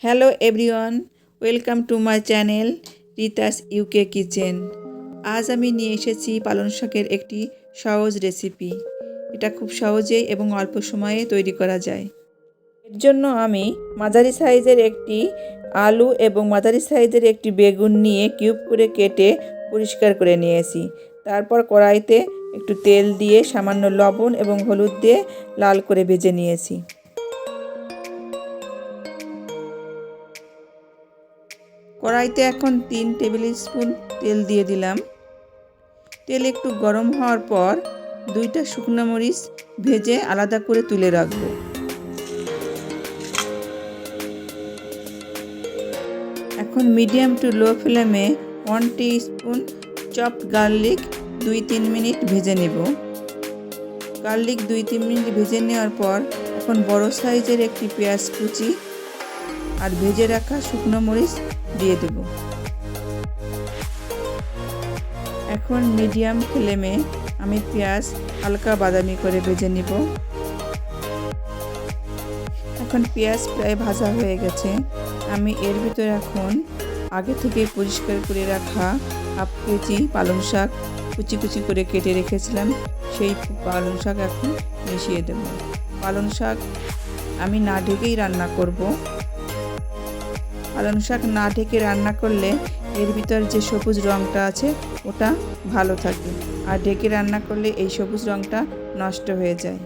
Hello everyone, welcome to my channel রিতাস UK kitchen. আজ আমি নিয়ে এসেছি পালং শাকের একটি সহজ রেসিপি। এটা খুব সহজেই এবং অল্প সময়ে তৈরি করা যায়। এর জন্য আমি মাঝারি সাইজের একটি আলু এবং মাঝারি সাইজের একটি বেগুন নিয়ে কিউব করে কেটে পরিষ্কার করে নিয়েছি। তারপর কড়াইতে একটু তেল দিয়ে সামান্য লবণ এবং হলুদ দিয়ে লাল করে ভেজে নিয়েছি। কড়াইতে এখন 3 টেবিল স্পুন তেল দিয়ে দিলাম। তেল একটু গরম হওয়ার পর 2টা শুকনো মরিচ ভেজে আলাদা করে তুলে রাখব। এখন মিডিয়াম টু লো ফ্লেমে 1 টিস্পুন চপড গার্লিক 2-3 মিনিট ভেজে নেব। গার্লিক 2-3 মিনিট ভেজে নেওয়ার পর এখন বড় সাইজের একটি পেঁয়াজ কুচি আর ভেজে রাখা শুকনো মরিচ দিয়ে দেব। এখন মিডিয়াম ফ্লেমে আমি পেঁয়াজ হালকা বাদামি করে ভেজে নিব। এখন পেঁয়াজ প্রায় ভাজা হয়ে গেছে। আমি এর ভিতরে এখন আগে থেকে পরিষ্কার করে রাখা 1/2 কেজি পালং শাক কুচি কুচি করে কেটে রেখেছিলাম, সেই পালং শাক এখন মিশিয়ে দেব। পালং শাক আমি না ঢেকেই রান্না করব। পালং শাক না ঢেকে রান্না করলে এর ভিতর যে সবুজ রঙটা আছে ওটা ভালো থাকে, আর ঢেকে রান্না করলে এই সবুজ রঙটা নষ্ট হয়ে যায়।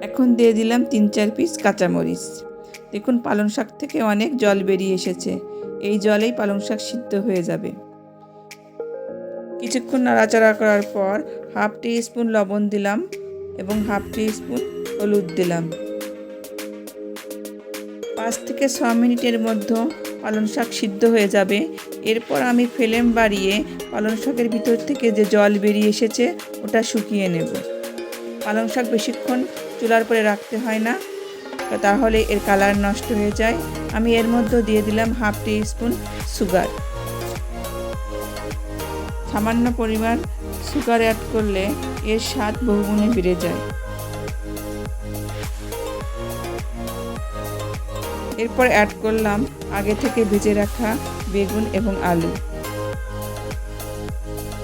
এখন দিয়ে দিলাম 3-4 পিস কাঁচামরিচ। দেখুন পালং শাক থেকে অনেক জল বেরিয়ে এসেছে। এই জলেই পালং শাক সিদ্ধ হয়ে যাবে। কিছুক্ষণ নাড়াচাড়া করার পর 1/2 টিস্পুন লবণ দিলাম এবং 1/2 টিস্পুন হলুদ দিলাম। 5 থেকে 6 মিনিটের মধ্যে পালং শাক সিদ্ধ হয়ে যাবে। এরপর আমি ফ্লেম বাড়িয়ে পালং শাকের ভিতর থেকে যে জল বেরিয়ে এসেছে ওটা শুকিয়ে নেব। পালং শাক বেশিক্ষণ চুলার পরে রাখতে হয় না, তাহলে এর কালার নষ্ট হয়ে যায়। আমি এর মধ্যে দিয়ে দিলাম 1/2 টিস্পুন সুগার। সামান্য পরিমাণ সুগার অ্যাড করলে এর স্বাদ বহুগুণে বেড়ে যায়। এরপর অ্যাড করলাম আগে থেকে ভেজে রাখা বেগুন এবং আলু।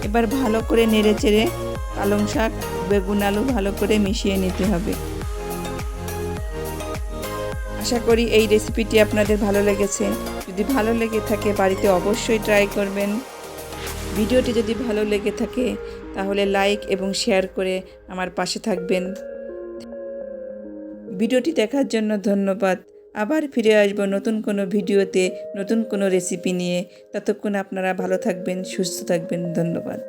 এবার ভালো করে নেড়েচেড়ে পালং শাক বেগুন আলু ভালো করে মিশিয়ে নিতে হবে। আশা করি এই রেসিপিটি আপনাদের ভালো লেগেছে। যদি ভালো লেগে থাকে বাড়িতে অবশ্যই ট্রাই করবেন। ভিডিওটি যদি ভালো লেগে থাকে তাহলে লাইক এবং শেয়ার করে আমার পাশে থাকবেন। ভিডিওটি দেখার জন্য ধন্যবাদ। আবার ফিরে আসব নতুন কোনো ভিডিওতে নতুন কোনো রেসিপি নিয়ে। ততক্ষণ আপনারা ভালো থাকবেন, সুস্থ থাকবেন। ধন্যবাদ।